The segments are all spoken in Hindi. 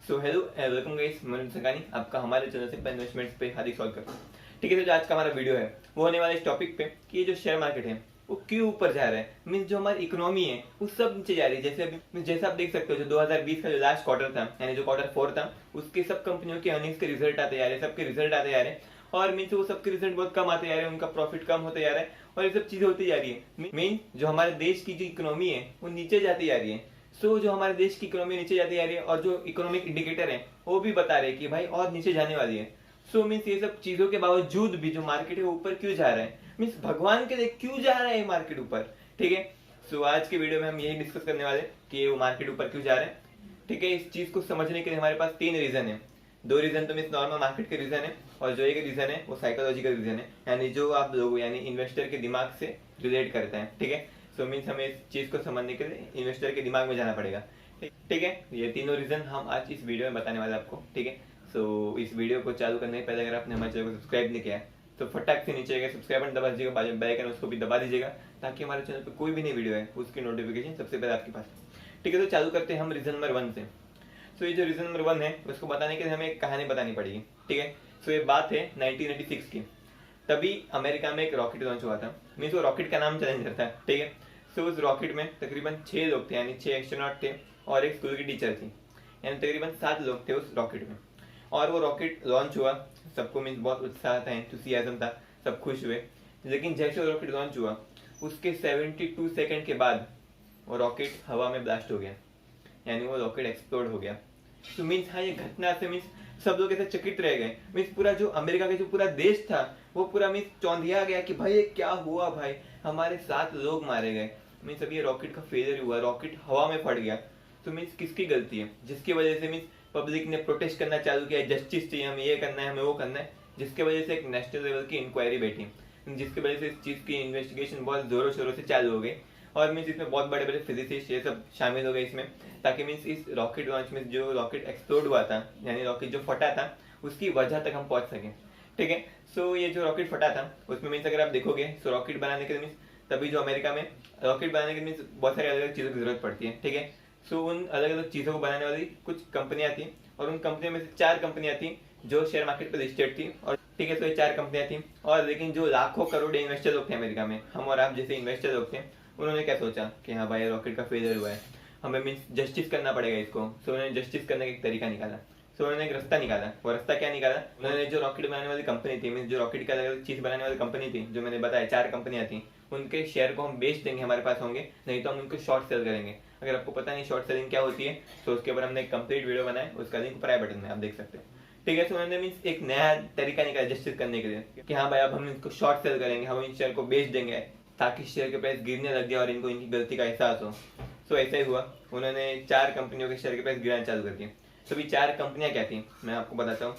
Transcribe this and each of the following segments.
सो hello welcome guys, Manoj Sakani आपका हमारे चैनल से इन्वेस्टमेंट्स पे हार्दिक स्वागत करता हूँ। ठीक है, तो जो आज का हमारा वीडियो है वो होने वाला इस टॉपिक पे कि ये जो शेयर मार्केट है वो क्यों ऊपर जा रहा है। मीन्स जो हमारी इकोनॉमी है वो सब नीचे जा रही है। जैसे आप देख सकते हो, जो 2020 का जो लास्ट क्वार्टर था, यानी जो क्वार्टर 4 था, उसके सब कंपनियों के अर्निंग्स के रिजल्ट आते जा रहे हैं, सबके रिजल्ट आते जा रहे हैं। और मीन्स वो सबके रिजल्ट बहुत कम आते जा रहे हैं, उनका प्रॉफिट कम होते जा रहा है और ये सब चीजें होती जा रही है। मीन जो हमारे देश की जो इकोनॉमी है वो नीचे जाती जा रही है। जो हमारे देश की इकोनॉमी नीचे जाती जा रही है और जो इकोनॉमिक इंडिकेटर है वो भी बता रहे हैं कि भाई और नीचे जाने वाली है। मीन्स ये सब चीजों के बावजूद भी जो मार्केट है वो ऊपर क्यों जा रहा है, मीन्स भगवान के लिए क्यों जा रहा है मार्केट ऊपर। ठीक है, आज के वीडियो में हम यही डिस्कस करने वाले कि वो मार्केट ऊपर क्यों जा रहा है। ठीक है, इस चीज को समझने के लिए हमारे पास 3 रीजन है। 2 रीजन तो मीन्स नॉर्मल मार्केट के रीजन है और जो एक रीजन है वो साइकोलॉजिकल रीजन है, यानी जो आप लोग यानी इन्वेस्टर के दिमाग से रिलेट करता है। ठीक है, मीन्स हमें इस चीज को समझने के लिए इन्वेस्टर के दिमाग में जाना पड़ेगा। ठीक है, ये तीनों रीजन हम आज इस वीडियो में बताने वाले आपको। ठीक है, इस वीडियो को चालू करने से पहले अगर आपने हमारे चैनल को सब्सक्राइब नहीं किया है तो फटाक से नीचे सब्सक्राइब बटन दबा दीजिएगा, बाजू में बेल आइकन उसको भी दबा दीजिएगा ताकि हमारे चैनल पर कोई भी नई वीडियो है उसकी नोटिफिकेशन सबसे पहले आपके पास। ठीक है, तो चालू करते हैं हम रीजन नंबर 1 से। ये जो रीजन नंबर 1 है उसको बताने के लिए हमें एक कहानी बतानी पड़ेगी। ठीक है, ये बात है 1986 की। तभी अमेरिका में एक रॉकेट लॉन्च हुआ था। मीन्स वो रॉकेट का नाम चैलेंजर था। ठीक है, उस रॉकेट में तकरीबन 6 लोग थे, यानी 6 एस्ट्रोनॉट थे और एक स्कूल की टीचर थी, यानी तकरीबन 7 लोग थे उस रॉकेट में। और वो रॉकेट लॉन्च हुआ, सबको मीन्स बहुत उत्साह था, एंथुसियाज्म था, सब खुश हुए। लेकिन जैसे वो रॉकेट लॉन्च हुआ उसके 72 सेकंड के बाद वो रॉकेट हवा में ब्लास्ट हो गया, यानी वो रॉकेट एक्सप्लोड हो गया। मीन्स हाँ, ये घटना से मीन्स सब लोग ऐसे चकित रह गए। मीन्स पूरा जो अमेरिका का जो पूरा देश था वो पूरा मीन्स चौंधिया गया कि भाई ये क्या हुआ, भाई हमारे 7 लोग मारे गए। मीन्स अभी ये रॉकेट का फेलियर हुआ, रॉकेट हवा में फट गया। मीन्स किसकी गलती है, जिसकी वजह से मीन्स पब्लिक ने प्रोटेस्ट करना चालू किया, जस्टिस चाहिए, हमें ये करना है, हमें वो करना है, जिसके वजह से एक नेशनल लेवल की इंक्वायरी बैठी, जिसकी वजह से इस चीज की इन्वेस्टिगेशन बहुत जोरों शोरों से चालू हो गई। और मीन्स इसमें बहुत बड़े बड़े फिजिसिस्ट ये सब शामिल हो गए इसमें, ताकि मीन्स इस रॉकेट लॉन्च में जो रॉकेट एक्सप्लोड हुआ था, यानी रॉकेट जो फटा था, उसकी वजह तक हम पहुंच सकें। ठीक है, ये जो रॉकेट फटा था उसमें मीन्स अगर आप देखोगे रॉकेट बनाने के लिए मीन्स तभी जो अमेरिका में रॉकेट बनाने के मीन्स बहुत सारी अलग अलग चीज़ों की जरूरत पड़ती है। ठीक है, उन अलग अलग चीज़ों को बनाने वाली कुछ कंपनियां थी और उन कंपनियों में से 4 कंपनियां थी जो शेयर मार्केट पर लिस्टेड थी। और ठीक है, ये 4 कंपनियां थी। और लेकिन जो लाखों करोड़ इन्वेस्टर लोग थे अमेरिका में, हम और आप जैसे इन्वेस्टर लोग थे, उन्होंने क्या सोचा कि हाँ भाई रॉकेट का फेलियर हुआ है, हमें मीन्स जस्टिस करना पड़ेगा इसको। उन्होंने जस्टिस करने का एक तरीका निकाला। उन्होंने एक रास्ता निकाला। वो रास्ता क्या निकाला, उन्होंने जो रॉकेट बनाने वाली कंपनी थी, मीन्स जो रॉकेट का अलग अलग चीज बनाने वाली कंपनी थी, जो मैंने बताया 4 कंपनियां थी, उनके शेयर को हम बेच देंगे, हमारे पास होंगे, नहीं तो हम उनको शॉर्ट सेल करेंगे। अगर आपको पता नहीं शॉर्ट सेलिंग क्या होती है तो उसके ऊपर हमने एक कंप्लीट वीडियो बनाया, उसका लिंक ऊपर आई बटन में आप देख सकते हो। ठीक है, उन्होंने मीन्स एक नया तरीका निकाला जस्टिस करने के लिए कि हाँ भाई अब हम इनको शॉर्ट सेल करेंगे, हम इन शेयर को बेच देंगे ताकि शेयर के प्राइस गिरने लग गया और इनको इनकी गलती का एहसास हो। ऐसा ही हुआ, उन्होंने 4 कंपनियों के शेयर के प्राइस गिराना चालू कर दिया। अभी 4 कंपनियां क्या थी मैं आपको बताता हूँ।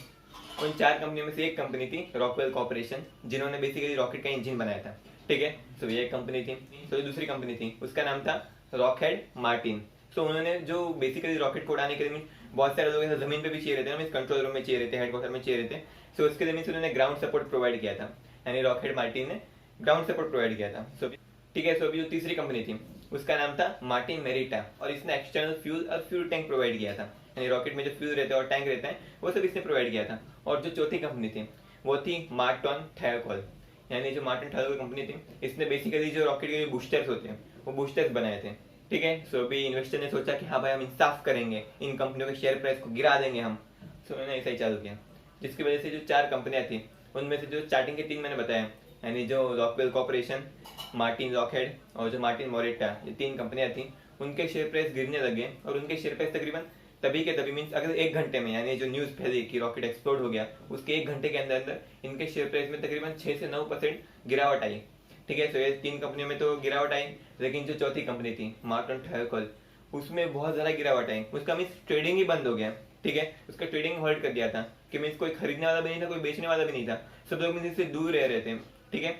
उन 4 कंपनियों में से एक कंपनी थी रॉकवेल कॉर्पोरेशन, जिन्होंने बेसिकली रॉकेट का इंजन बनाया था। ठीक है, ये एक कंपनी थी। दूसरी कंपनी थी, उसका नाम था लॉकहीड मार्टिन। उन्होंने जो बेसिकली रॉकेट को उड़ाने के लिए बहुत सारे लोग जमीन पे भी चाहिए रहते हैं, कंट्रोल रूम में चाहिए रहते, हेडक्वार्टर में चाहिए रहते, उसके लिए मीन्स उन्होंने ग्राउंड सपोर्ट प्रोवाइड किया था, यानी लॉकहीड मार्टिन ने ग्राउंड सपोर्ट प्रोवाइड किया था। ठीक है, अभी जो तीसरी कंपनी थी उसका नाम था मार्टिन मेरिटा, और इसने एक्सटर्नल फ्यूल और फ्यूल टैंक प्रोवाइड किया था, यानी रॉकेट में जो फ्यूल रहता है और टैंक रहता है वो सब इसने प्रोवाइड किया था। और जो चौथी कंपनी थी वो थी मार्टन थर्कोल, यानी जो मार्टिन थर्कोल कंपनी थी, इसने बेसिकली जो रॉकेट के बूस्टर्स होते हैं वो बूस्टर्स बनाए थे। ठीक है, अभी इन्वेस्टर ने सोचा कि हाँ भाई हम इंसाफ करेंगे, इन कंपनियों के शेयर प्राइस को गिरा देंगे हम। उन्होंने ऐसा ही चालू किया, जिसकी वजह से जो 4 कंपनियां थी उनमें से जो स्टार्टिंग के 3 मैंने बताया, यानी जो रॉकवेल कॉर्पोरेशन, मार्टिन लॉकहीड और जो मार्टिन मोरेटा, ये 3 कंपनियां थी, उनके शेयर प्राइस गिरने लगे। और उनके शेयर प्राइस तकरीबन तभी के तभी मीन्स अगर 1 घंटे में, यानी जो न्यूज फैली कि रॉकेट एक्सप्लोड हो गया, उसके 1 घंटे के अंदर अंदर इनके शेयर प्राइस में तकरीबन 6 से 9% गिरावट आई। ठीक है, ये 3 कंपनियों में तो गिरावट आई, लेकिन जो चौथी कंपनी थी मार्टिन थर्कोल, उसमें बहुत ज्यादा गिरावट आई। उसका मीन्स ट्रेडिंग ही बंद हो गया। ठीक है, उसका ट्रेडिंग होल्ड कर दिया था कि मीन्स कोई खरीदने वाला भी नहीं था, कोई बेचने वाला भी नहीं था, सब लोग मीन्स इससे दूर रह रहे थे। ठीक है,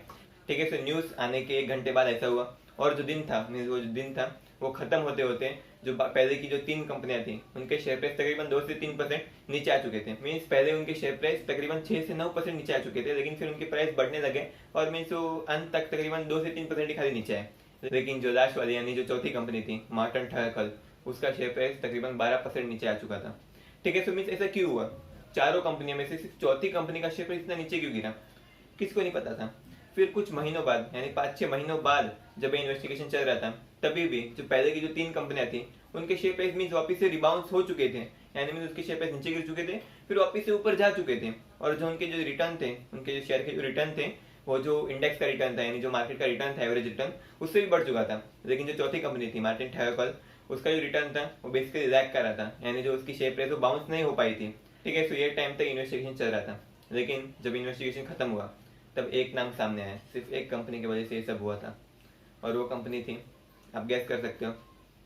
ठीक है, न्यूज आने के 1 घंटे बाद ऐसा हुआ। और जो दिन था मीन्स वो जो दिन था वो खत्म होते होते जो पहले की जो 3 कंपनियां थी उनके शेयर प्राइस तकरीबन 2 से 3% नीचे आ चुके थे। मीन्स पहले उनके शेयर प्राइस तकरीबन 6 से 9% नीचे आ चुके थे, लेकिन फिर उनके प्राइस बढ़ने लगे और मीन्स वो अंत तक तकरीबन 2 से 3% ही खाली नीचे आए। लेकिन जो लास्ट वाली यानी जो चौथी कंपनी थी मार्टिन थर्कोल, उसका शेयर प्राइस तकरीबन 12% नीचे आ चुका था। ठीक है। सो मीन्स ऐसा क्यों हुआ, चारों कंपनियों में से सिर्फ चौथी कंपनी का शेयर प्राइस इतना नीचे क्यों गिरा, किसको नहीं पता था। फिर कुछ महीनों बाद यानी 5-6 महीनों बाद जब इन्वेस्टिगेशन चल रहा था, तभी भी जो पहले की जो 3 कंपनियां थी उनके शेयर प्राइस मीन्स वापस से रिबाउंस हो चुके थे, यानी मीन्स उसके शेयर प्राइस नीचे गिर चुके थे, फिर वापस से ऊपर जा चुके थे। और जो उनके जो रिटर्न थे, उनके जो शेयर के जो रिटर्न थे, वो जो इंडेक्स का रिटर्न था यानी जो मार्केट का रिटर्न था, एवरेज रिटर्न, उससे भी बढ़ चुका था। लेकिन जो चौथी कंपनी थी मार्टिन थैयोकॉल, उसका जो रिटर्न था वो बेसिकली लैग कर रहा था, यानी जो उसकी शेयर प्राइस वो बाउंस नहीं हो पाई थी। ठीक है। सो ये टाइम तक इन्वेस्टिगेशन चल रहा था, लेकिन जब इन्वेस्टिगेशन खत्म हुआ तब एक नाम सामने आया, सिर्फ एक कंपनी की वजह से ये सब हुआ था, और वो कंपनी थी, आप गैस कर सकते हो,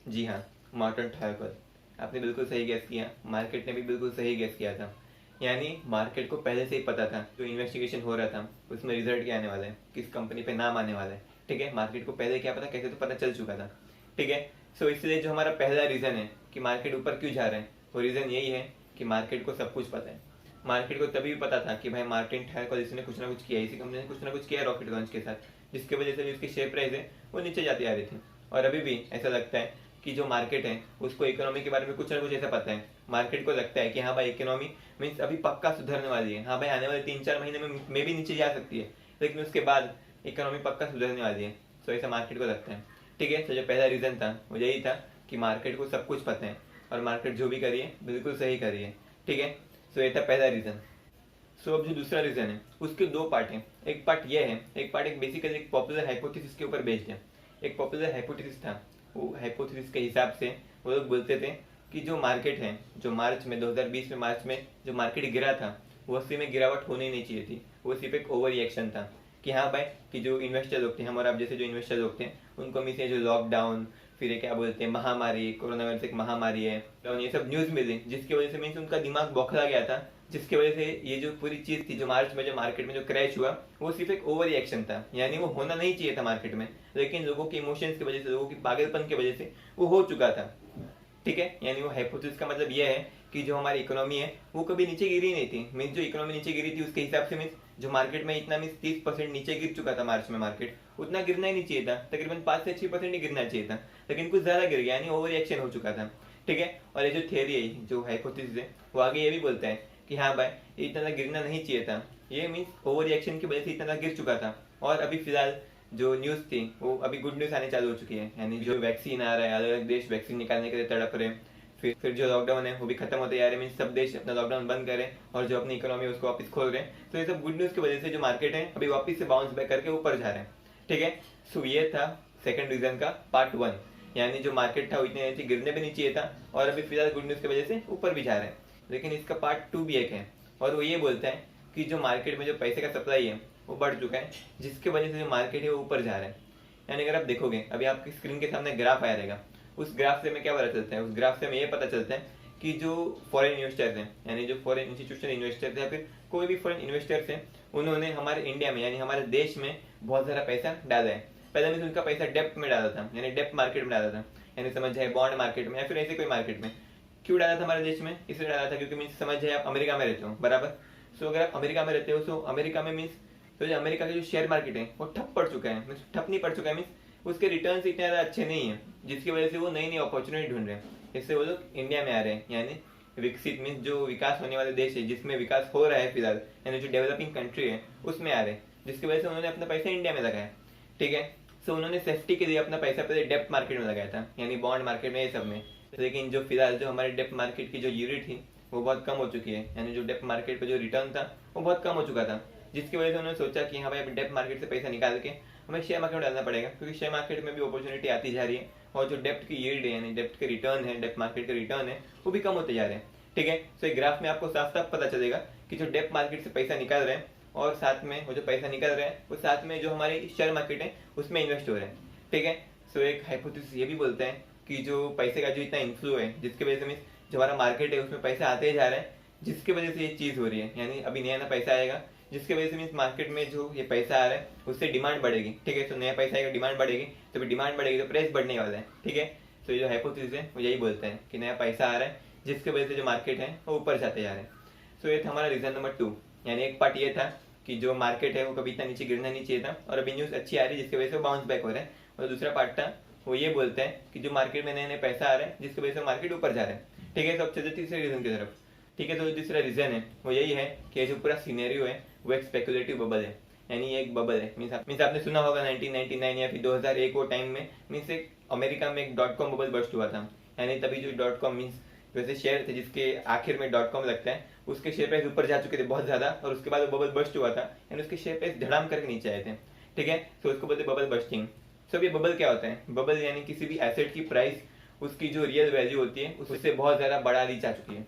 जी हाँ, मार्टिन थैयोकॉल। आपने बिल्कुल सही गैस किया, मार्केट ने भी बिल्कुल सही गैस किया था। यानी मार्केट को पहले से ही पता था जो इन्वेस्टिगेशन हो रहा था उसमें रिजल्ट क्या आने वाला है, किस कंपनी पे नाम आने वाला है। ठीक है। मार्केट को पहले क्या पता, कैसे तो पता चल चुका था। ठीक है। सो इसलिए जो हमारा पहला रीजन है कि मार्केट ऊपर क्यों जा रहा है, वो रीजन यही है कि मार्केट को सब कुछ पता है। मार्केट को तभी भी पता था कि भाई मार्टिन थैयोकॉल इसने कुछ ना कुछ किया, इसी कंपनी ने कुछ ना कुछ किया रॉकेट लॉन्च के साथ, जिसकी वजह से भी उसकी शेयर प्राइस है वो नीचे जाती आ रही थी। और अभी भी ऐसा लगता है कि जो मार्केट है उसको इकोनॉमी के बारे में कुछ ना कुछ ऐसा पता है। मार्केट को लगता है कि हाँ भाई इकोनॉमी मीन्स अभी पक्का सुधरने वाली है, हाँ भाई आने वाले 3-4 महीने में भी नीचे जा सकती है, लेकिन उसके बाद इकोनॉमी पक्का सुधरने वाली है। तो ऐसा मार्केट को लगता है। ठीक है। तो जो पहला रीजन था वो यही था कि मार्केट को सब कुछ पता है और मार्केट जो भी करिए बिल्कुल सही करिए। ठीक है। तो ये था पहला रीजन। सो अब जो दूसरा रीजन है उसके 2 पार्ट हैं। एक पार्ट ये है, एक पार्ट एक बेसिकली एक पॉपुलर हाइपोथेसिस के ऊपर बेस्ड है। एक पॉपुलर हाइपोथेसिस था, वो हाइपोथेसिस के हिसाब से वो लोग बोलते थे कि जो मार्केट है, जो मार्च में 2020 में मार्च में जो मार्केट गिरा था वो अस्सी में गिरावट होनी नहीं चाहिए थी, वो सिर्फ एक ओवर रिएक्शन था। कि हाँ भाई कि जो इन्वेस्टर लोग थे, हम और आप जैसे जो इन्वेस्टर लोग थे, उनको मिस जो लॉकडाउन, फिर ये क्या बोलते हैं महामारी, कोरोना वायरस एक महामारी है, और ये सब न्यूज मिली जिसकी वजह से मीन्स उनका दिमाग बौखला गया था, जिसकी वजह से ये जो पूरी चीज थी जो मार्च में जो मार्केट में जो क्रैश हुआ वो सिर्फ एक ओवर रिएक्शन था, यानी वो होना नहीं चाहिए था मार्केट में, लेकिन लोगों के इमोशंस की वजह से, लोगों की पागलपन की वजह से वो हो चुका था। ठीक है। यानी वो हाइपोथेसिस का मतलब ये है कि जो हमारी इकोनॉमी है वो कभी नीचे गिरी नहीं थी। मीन्स जो इकोनॉमी नीचे गिरी थी उसके हिसाब से मीन्स जो मार्केट में इतना मीन्स 30% नीचे गिर चुका था मार्च में मार्केट, उतना गिरना ही नहीं चाहिए था, तकरीबन 5 से 6% ही गिरना चाहिए था, लेकिन कुछ ज्यादा गिर गया, यानी ओवर रिएक्शन हो चुका था। ठीक है। और ये जो थियरी है, जो हाइपोथेसिस है, वो आगे ये भी बोलता है कि हाँ भाई ये इतना गिरना नहीं चाहिए था, ये मीन्स ओवर रिएक्शन की वजह से इतना गिर चुका था। और अभी फिलहाल जो न्यूज थी वो अभी गुड न्यूज आने चालू हो चुकी है, यानी जो वैक्सीन आ रहा है, अलग अलग देश वैक्सीन निकालने के लिए तड़प रहे हैं, फिर जो लॉकडाउन है वो भी खत्म होते जा रहे हैं, मीन्स सब देश अपना लॉकडाउन बंद करें और जो अपनी इकोनॉमी है उसको वापस खोल रहे हैं। तो ये सब गुड न्यूज की वजह से जो मार्केट है अभी वापस से बाउंस बैक करके ऊपर जा रहे हैं। ठीक है। सो ये था सेकंड रीजन का पार्ट 1, यानी जो मार्केट था वो इतने नीचे गिरने भी नहीं चाहिए था और अभी फिलहाल गुड न्यूज की वजह से ऊपर भी जा रहे हैं। लेकिन इसका पार्ट 2 भी एक है, और वो ये बोलता है कि जो मार्केट में जो पैसे का सप्लाई है वो बढ़ चुका है, जिसकी वजह से जो मार्केट है वो ऊपर जा रहा है। यानी अगर आप देखोगे, अभी आपकी स्क्रीन के सामने ग्राफ आया रहेगा, उस ग्राफ से हमें क्या पता चलता है, उस ग्राफ से हमें ये पता चलता है कि जो फॉरेन इन्वेस्टर्स हैं, यानी जो फॉरेन इंस्टीट्यूशनल इन्वेस्टर्स या फिर कोई भी फॉरेन इन्वेस्टर्स हैं, उन्होंने हमारे इंडिया में यानी हमारे देश में बहुत सारा पैसा डाला है। पहले में उनका पैसा डेप्ट में डाला था, यानी डेप्ट मार्केट में डाला था, यानी समझ जाए बॉन्ड मार्केट में या फिर ऐसे कोई मार्केट में। क्यों डाला था हमारे देश में, इसलिए डाला था क्योंकि मीन्स समझ जाए आप अमेरिका में रहते हो, बराबर। सो अगर आप अमेरिका में रहते हो, सो अमेरिका में मीन्स तो जो अमेरिका का जो शेयर मार्केट है वो ठप पड़ चुका है, मीन्स ठप नहीं पड़ चुका है, मीन्स उसके रिटर्न इतने ज़्यादा अच्छे नहीं है, जिसकी वजह से वो नई नई अपॉर्चुनिटी ढूंढ रहे हैं, इससे वो लोग इंडिया में आ रहे हैं। यानी विकसित मीन्स जो विकास होने वाले देश है, जिसमें विकास हो रहा है फिलहाल, यानी जो डेवलपिंग कंट्री है उसमें आ रहे हैं, जिसकी वजह से उन्होंने अपना पैसा इंडिया में लगाया। ठीक है। सो उन्होंने सेफ्टी के लिए अपना पैसा पहले डेप्ट मार्केट में लगाया था, यानी बॉन्ड मार्केट में, ये सब में। लेकिन जो फिलहाल जो हमारे डेप्ट मार्केट की जो यूनिट थी वो बहुत कम हो चुकी है, यानी जो डेप्ट मार्केट पे जो रिटर्न था वो बहुत कम हो चुका था, जिसकी वजह से उन्होंने सोचा कि हाँ भाई डेप्ट मार्केट से पैसा निकाल के हमें शेयर मार्केट में डालना पड़ेगा, क्योंकि शेयर मार्केट में भी अपॉर्चुनिटी आती जा रही है और जो डेप्ट की यील्ड है, यानी डेप्ट के रिटर्न है, डेप्ट मार्केट के रिटर्न है, वो भी कम होते जा रहे हैं। ठीक है। सो एक ग्राफ में आपको साफ साफ पता चलेगा कि जो डेप्ट मार्केट से पैसा निकाल रहे हैं और साथ में वो जो पैसा निकल रहा है वो साथ में जो हमारी शेयर मार्केट है उसमें इन्वेस्ट हो रहे हैं। ठीक है। सो एक हाइपोथेसिस ये भी बोलता है कि जो पैसे का जो इतना इन्फ्लो है, जिसकी वजह से जो हमारा मार्केट है उसमें पैसा आते जा रहा है, जिसकी वजह से ये चीज हो रही है, यानी अभी नया नया पैसा आएगा, जिसकी वजह से मीन्स मार्केट में जो ये पैसा आ रहा है उससे डिमांड बढ़ेगी। ठीक है। तो नया पैसा आएगा, डिमांड बढ़ेगी, तो डिमांड बढ़ेगी तो प्राइस बढ़ने वाला है। ठीक है। तो ये जो हाइपोथेसिस है वो यही बोलते हैं कि नया पैसा आ रहा है, जिसकी वजह से जो मार्केट है वो ऊपर जाते जा रहे हैं। सो ये था हमारा रीजन नंबर 2, यानी एक पार्ट ये था कि जो मार्केट है वो कभी इतना नीचे गिरना नहीं चाहिए था और अभी न्यूज अच्छी आ रही है जिसकी वजह से वो बाउंस बैक हो रहा है। और दूसरा पार्ट था वो ये बोलते हैं कि जो मार्केट में नए नए पैसा आ रहा है जिसकी वजह से मार्केट ऊपर जा रहा है। ठीक है। सब चलते तीसरे रीजन की तरफ। ठीक है, तो जो तीसरा रीजन है वो यही है कि ये जो पूरा सिनेरियो है वो एक स्पेकुलेटिव बबल है, यानी ये एक बबल है। मीन्स आपने सुना होगा 1999 या फिर 2001 वो टाइम में मीन्स एक अमेरिका में एक .com बबल बस्ट हुआ था, यानी तभी जो .com मीन्स वैसे शेयर थे जिसके आखिर में .com लगता है, उसके शेयर प्राइस ऊपर जा चुके थे बहुत ज्यादा, और उसके बाद वो बबल बस्ट हुआ था, यानी उसके शेयर प्राइस धड़ाम करके नीचे आए थे। ठीक है, तो उसको बोलते बबल बस्टिंग। सो ये बबल क्या होता है? बबल यानी किसी भी एसेट की प्राइस उसकी जो रियल वैल्यू होती है उससे बहुत ज्यादा बढ़ा दी जा चुकी है।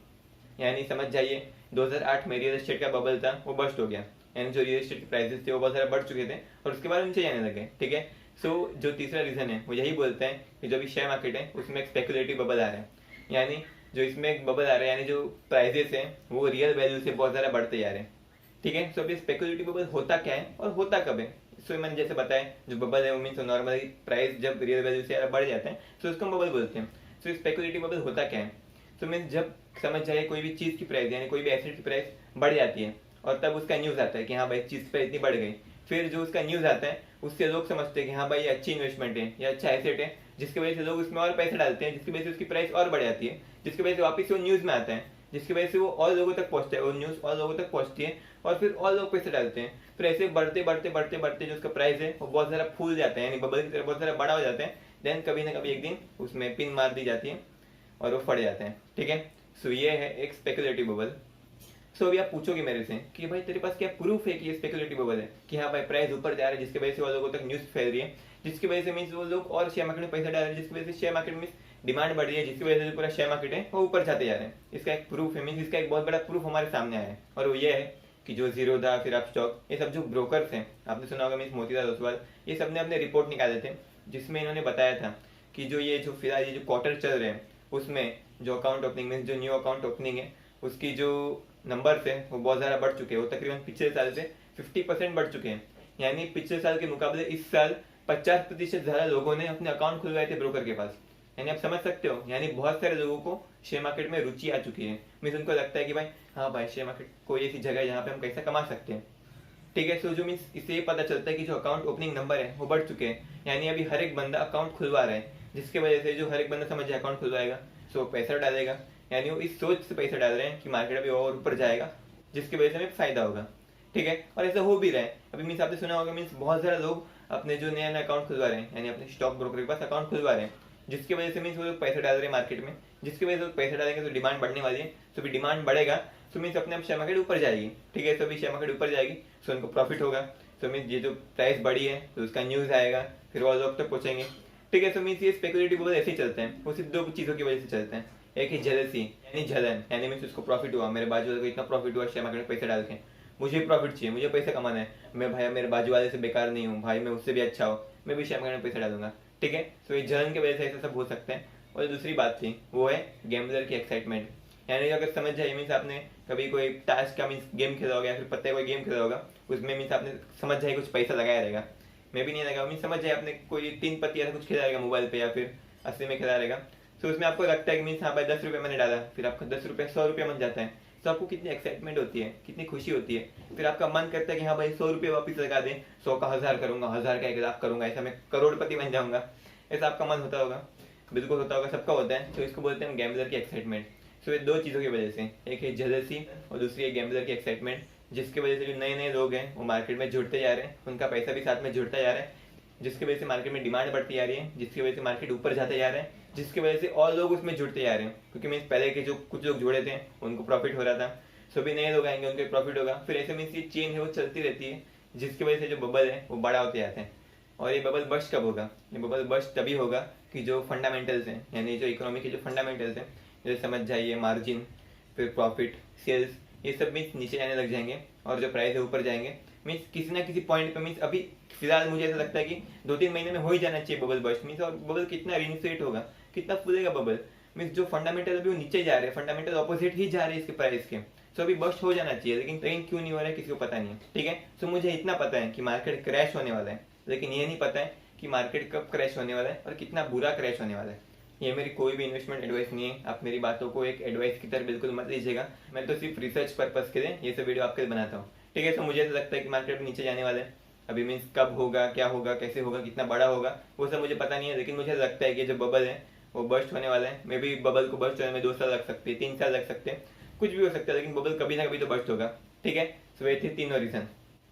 यानी समझ जाइए 2008 में रियल एस्टेट का बबल था, वो बस्ट हो गया, यानी जो रियल एस्टेट के प्राइसेस थे वो बहुत ज्यादा बढ़ चुके थे और उसके बाद नीचे जाने लगे। ठीक है, सो जो तीसरा रीजन है वो यही बोलते हैं कि जो भी शेयर मार्केट है उसमें एक स्पेकुलेटिव बबल आ रहा है, यानी जो इसमें एक बबल आ रहा है, यानी जो प्राइसेस हैं वो रियल वैल्यू से बहुत ज्यादा बढ़ते जा रहे हैं। ठीक है, सो अभी स्पेकुलेटिव बबल होता क्या है और होता कब है? सो मैंने जैसे बताया, जो बबल है वो मीन्स नॉर्मली प्राइस जब रियल वैल्यू से बढ़ जाते हैं तो उसको हम बबल बोलते हैं। सो स्पेकुलेटिव बबल होता क्या है? तो मीन्स जब समझ जाए कोई भी चीज की प्राइस यानी कोई भी एसेट की प्राइस बढ़ जाती है और तब उसका न्यूज आता है कि हाँ भाई चीज प्राइस इतनी बढ़ गई, फिर जो उसका न्यूज आता है उससे लोग समझते हैं कि हाँ भाई ये अच्छी इन्वेस्टमेंट है या अच्छा एसेट है, जिसकी वजह से लोग उसमें और पैसे डालते हैं, जिसकी वजह से उसकी प्राइस और बढ़ जाती है, जिसकी वजह से वापस वो न्यूज में आता है, जिसकी वजह से वो और लोगों तक पहुंचता है, वो न्यूज और लोगों तक पहुंचती है और फिर और लोग पैसे डालते हैं। फिर ऐसे बढ़ते बढ़ते बढ़ते बढ़ते जो उसका प्राइस है वो बहुत ज्यादा फूल जाता है, यानी बबल की तरह बहुत ज्यादा बड़ा हो जाता है। देन कभी ना कभी एक दिन उसमें पिन मार दी जाती है और वो फट जाते हैं। ठीक है, सो ये है एक स्पेकुलेटिव बबल। सो अभी आप पूछोगे मेरे से कि भाई तेरे पास क्या प्रूफ है कि ये स्पेकुलेटिव बबल है, कि हाँ भाई प्राइस ऊपर जा रहा है जिसकी वजह से वो लोगों तक न्यूज फैल रही है, जिसकी वजह से मीन्स वो लोग और शेयर मार्केट में पैसा डाल रहे हैं, जिसकी वजह से शेयर मार्केट में डिमांड बढ़ रही है, जिसकी वजह से जो पूरा शेयर मार्केट है वो ऊपर जाते जा रहे हैं। इसका एक प्रूफ है, मीन्स इसका एक बहुत बड़ा प्रूफ हमारे सामने आया है, और वो ये है कि जो जीरोधा फिर अपस्टॉक ये सब जो ब्रोकर्स हैं, आपने सुना होगा मीन्स मोतीलाल ओसवाल, ये सब ने अपने रिपोर्ट निकाले थे जिसमें इन्होंने बताया था कि जो फिलहाल ये जो क्वार्टर चल रहे हैं उसमें जो अकाउंट ओपनिंग मीन्स जो न्यू अकाउंट ओपनिंग है उसकी जो नंबर्स है वो बहुत ज्यादा बढ़ चुके हैं, वो तकरीबन पिछले साल से 50% बढ़ चुके हैं। यानी पिछले साल के मुकाबले इस साल 50% ज्यादा लोगों ने अपने अकाउंट खुलवाए थे ब्रोकर के पास। यानी आप समझ सकते हो, यानी बहुत सारे लोगों को शेयर मार्केट में रुचि आ चुकी है, मीन्स उनको लगता है कि भाई हाँ भाई शेयर मार्केट कोई ऐसी जगह है जहाँ पे हम पैसा कमा सकते हैं। ठीक है, सो जो मीन्स इससे ये पता चलता है कि जो अकाउंट ओपनिंग नंबर है वो बढ़ चुके हैं, यानी अभी हर एक बंदा अकाउंट खुलवा रहा है, जिसकी वजह से जो हर एक बंदा समझ जाए अकाउंट खुलवाएगा सो पैसा डालेगा, यानी वो इस सोच से पैसा डाल रहे हैं कि मार्केट अभी और ऊपर जाएगा जिसकी वजह से हमें फायदा होगा। ठीक है, और ऐसा हो भी रहा है। अभी मीन्स आपने सुना होगा मीन्स बहुत सारे लोग अपने जो नया नया अकाउंट खुलवा रहे हैं, यानी अपने स्टॉक ब्रोकर के पास अकाउंट खुलवा रहे हैं, जिसकी वजह से मीन्स वो लोग पैसा डाल रहे हैं मार्केट में, जिसकी वजह से पैसा डालेंगे तो डिमांड बढ़ने वाली है, तो भी डिमांड बढ़ेगा तो मीन्स अपने आप शेयर मार्केट ऊपर जाएगी। ठीक है, तो भी शेयर मार्केट ऊपर जाएगी तो उनको प्रॉफिट होगा। तो मीन्स ये जो प्राइस बढ़ी है तो उसका न्यूज आएगा, फिर वो लोग तक पहुंचेंगे। ठीक है, तो मीन्स ये स्पेकुलेटिव बबल ऐसे ही चलते हैं, वो सिर्फ दो चीजों की वजह से चलते हैं। एक है जेलसी यानी जलन, यानी मीन्स उसको प्रॉफिट हुआ, मेरे बाजू वाले को इतना प्रॉफिट हुआ शेयर मार्केट में पैसा डाल के, मुझे प्रॉफिट चाहिए, मुझे पैसा कमाना है, मैं भाई मेरे बाजू वाले से बेकार नहीं हूँ भाई, मैं उससे भी अच्छा हूँ, मैं भी शेयर मार्केट में पैसा डालूंगा। ठीक है, तो ये जलन की वजह से ऐसा सब हो सकता है। और दूसरी बात थी वो है गैम्बलर की एक्साइटमेंट, यानी अगर समझ जाए मीन्स आपने कभी कोई टास्क का मीन्स गेम खेला होगा या फिर पत्ते कोई गेम खेला होगा, उसमें मीन्स आपने समझ जाए कुछ पैसा लगाया रहेगा, मैं भी नहीं लगा मीन्स समझ जाए आपने कोई 3 पत्ती ऐसा कुछ खेला रहेगा मोबाइल पे या फिर असली में खेला रहेगा, तो उसमें आपको लगता है कि मीन्स हाँ भाई 10 रुपये मैंने डाला, फिर आपका 10 रुपये 100 रुपये बन जाता है, तो आपको कितनी एक्साइटमेंट होती है, कितनी खुशी होती है, फिर आपका मन करता है कि हाँ भाई 100 रुपये वापस लगा दें, 100 का 1000 करूंगा, 1000 का 1 लाख करूंगा, ऐसा मैं करोड़पति बन जाऊंगा, ऐसा आपका मन होता होगा, बिल्कुल होता होगा, सबका होता है। तो इसको बोलते हैं गैम्बलर की एक्साइटमेंट। सो ये दो चीज़ों की वजह से, एक है जेलसी और दूसरी है गैम्बलर की एक्साइटमेंट, जिसकी वजह से जो नए नए लोग हैं वो मार्केट में जुड़ते जा रहे हैं, उनका पैसा भी साथ में जुड़ता जा रहा है, जिसकी वजह से मार्केट में डिमांड बढ़ती जा रही है, जिसकी वजह से मार्केट ऊपर जाते जा रहे हैं, जिसकी वजह से और लोग उसमें जुड़ते जा रहे हैं, क्योंकि मीन्स पहले के जो कुछ लोग जुड़े थे उनको प्रॉफिट हो रहा था, सो भी नए लोग आएंगे उनको प्रॉफिट होगा, फिर ऐसे मीन्स ये चेन है वो चलती रहती है, जिसकी वजह से जो बबल है वो बड़ा होते जाते हैं। और ये बबल बस्ट कब होगा? ये बबल बस्ट तभी होगा कि जो फंडामेंटल्स हैं, यानी जो इकोनॉमी के जो फंडामेंटल्स हैं, जैसे समझ जाइए मार्जिन, फिर प्रॉफिट, सेल्स, ये सब मीन्स नीचे जाने लग जाएंगे और जो प्राइस है ऊपर जाएंगे। मीन्स किसी ना किसी पॉइंट पे मीन्स अभी फिलहाल मुझे ऐसा लगता है कि 2-3 महीने में हो ही जाना चाहिए बबल बस्ट मीन्स, और बबल कितना रिइन्फ्लेट होगा, कितना फूलेगा बबल, मीन्स जो फंडामेंटल अभी वो नीचे जा रहे हैं, फंडामेंटल ऑपोजिट ही जा रहे हैं इसके प्राइस के, तो अभी बस्ट हो जाना चाहिए, लेकिन ट्रेन क्यों नहीं हो रहा है किसी को पता नहीं है। ठीक है, तो मुझे इतना पता है कि मार्केट क्रैश होने वाला है, लेकिन ये नहीं पता है कि मार्केट कब क्रैश होने वाला है और कितना बुरा क्रैश होने वाला है। ये मेरी कोई भी इन्वेस्टमेंट एडवाइस नहीं है, आप मेरी बातों को एक एडवाइस की तरह बिल्कुल मत लीजिएगा, मैं तो सिर्फ रिसर्च पर्पस के लिए ये सब वीडियो आपके लिए बनाता हूँ। ठीक है, तो मुझे ऐसा लगता है कि मार्केट नीचे जाने वाला है, अभी मीन्स कब होगा, क्या होगा, कैसे होगा, कितना बड़ा होगा, वो सब मुझे पता नहीं है, लेकिन मुझे लगता है कि जो बबल है वो बस्ट होने वाला है। मे भी बबल को बस्ट होने में 2 साल लग सकते हैं, 3 साल लग सकते हैं, कुछ भी हो सकता है, लेकिन बबल कभी ना कभी तो बर्स्ट होगा। ठीक है, सो ये थे तीनों रीजन।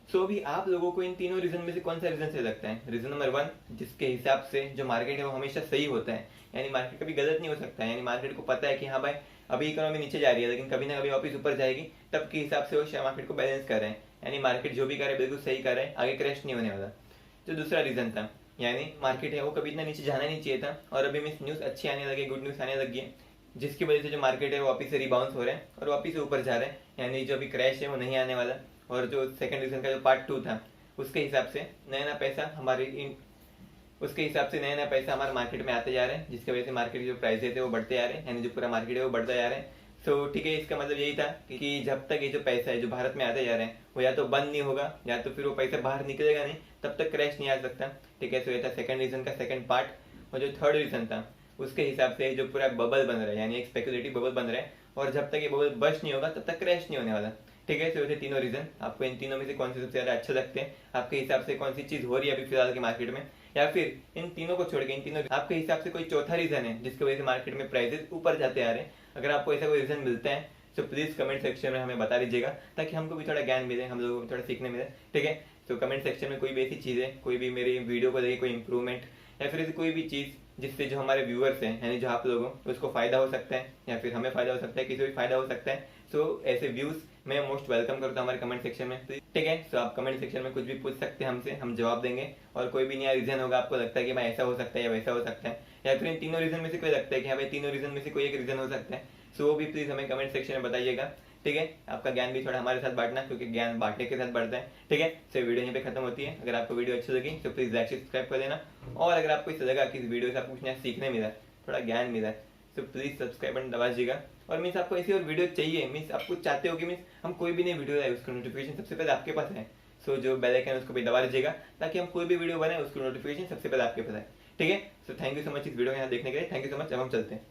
सो अभी आप लोगों को इन तीनों रीजन में से कौन सा रीजन सही लगता है? रीजन नंबर 1, जिसके हिसाब से जो मार्केट है वो हमेशा सही होता है, यानी मार्केट कभी गलत नहीं हो सकता है, यानी मार्केट को पता है कि हाँ भाई अभी इकोनॉमी नीचे जा रही है लेकिन कभी ना कभी वापस ऊपर जाएगी, तब के हिसाब से वो शेयर मार्केट को बैलेंस कर रहे हैं, यानी मार्केट जो भी करे बिल्कुल सही कर रहे हैं, आगे क्रैश नहीं होने वाला। जो दूसरा रीजन था, यानी मार्केट है वो कभी इतना नीचे जाना नहीं चाहिए था, और अभी मिस न्यूज़ अच्छी आने लगी, गुड न्यूज़ आने लगी है, जिसकी वजह से जो मार्केट है वो वापस से रिबाउंस हो रहे हैं और वापस से ऊपर जा रहे हैं, यानी जो अभी क्रैश है वो नहीं आने वाला। और जो सेकंड रीजन का जो पार्ट 2 था, उसके हिसाब से नया पैसा हमारे मार्केट में आते जा रहे हैं, जिसकी वजह से मार्केट के जो प्राइसेस है वो बढ़ते जा रहे हैं, यानी जो पूरा मार्केट है वो बढ़ता जा रहे हैं। सो ठीक है, इसका मतलब यही था कि जब तक ये जो पैसा है जो भारत में आते जा रहे हैं वो या तो बंद नहीं होगा या तो फिर वो पैसा बाहर निकलेगा नहीं, तब तक क्रैश नहीं आ सकता। ठीक है, सो ये था सेकंड रीजन का सेकंड पार्ट। और जो थर्ड रीजन था उसके हिसाब से जो पूरा बबल बन रहा है, यानी एक स्पेकुलेटिव बबल बन रहा है, और जब तक ये बबल बस्ट नहीं होगा तब तक क्रैश नहीं होने वाला। ठीक है, तो ये तीनों रीजन। आपको इन तीनों में से कौन से सबसे ज्यादा अच्छे लगते हैं? आपके हिसाब से कौन सी चीज हो रही है अभी फिलहाल के मार्केट में, या फिर इन तीनों को छोड़ के इन तीनों आपके हिसाब से कोई चौथा रीजन है जिसकी वजह से मार्केट में प्राइसेस ऊपर जाते आ रहे हैं? अगर आपको ऐसा कोई रीजन मिलता है तो प्लीज कमेंट सेक्शन में हमें बता दीजिएगा, ताकि हमको भी थोड़ा ज्ञान मिले, हम लोगों को थोड़ा सीखने मिले। ठीक है, तो कमेंट सेक्शन में कोई भी ऐसी चीज़ है, कोई भी मेरी वीडियो को लेके कोई इंप्रूवमेंट या फिर ऐसी कोई भी चीज़ जिससे जो हमारे व्यूअर्स हैं, यानी जो आप लोगों उसको फायदा हो सकता है, या फिर हमें फायदा हो सकता है, किसी को भी फायदा हो सकता है, सो ऐसे व्यूज मैं मोस्ट वेलकम करता हूँ हमारे कमेंट सेक्शन में। ठीक है, सो आप कमेंट सेक्शन में कुछ भी पूछ सकते हैं हमसे, हम जवाब देंगे। और कोई भी नया रीजन होगा आपको लगता है कि भाई ऐसा हो सकता है या वैसा हो सकता है, या फिर इन तीनों रीजन में से कोई लगता है कि हाँ भाई तीनों रीजन में से कोई एक रीजन हो सकता है, सो वो भी प्लीज हमें कमेंट सेक्शन में बताइएगा। ठीक है, आपका ज्ञान भी थोड़ा हमारे साथ बांटना, क्योंकि ज्ञान बांटने के साथ बढ़ता है। ठीक है, सो वीडियो यहीं पे खत्म होती है। अगर आपको वीडियो अच्छी लगी तो प्लीज लाइक सब्सक्राइब कर देना, और अगर आपको इससे लगा कि इस वीडियो से आपको कुछ नया सीखने मिला, थोड़ा ज्ञान मिला, तो प्लीज सब्सक्राइब बटन दबा दीजिएगा। और मीन्स आपको ऐसी और वीडियो चाहिए, मीन्स आप कुछ चाहते हो कि मीन्स हम कोई भी नई वीडियो लाए उसका नोटिफिकेशन सबसे पहले आपके पास है, सो जो बेल आइकन है उसको भी दबा दीजिएगा, ताकि हम कोई भी वीडियो बनाए उसकी नोटिफिकेशन सबसे पहले आपके पास है। ठीक है, so thank you so much इस वीडियो को यहाँ देखने के लिए। Thank you so much. अब हम चलते हैं।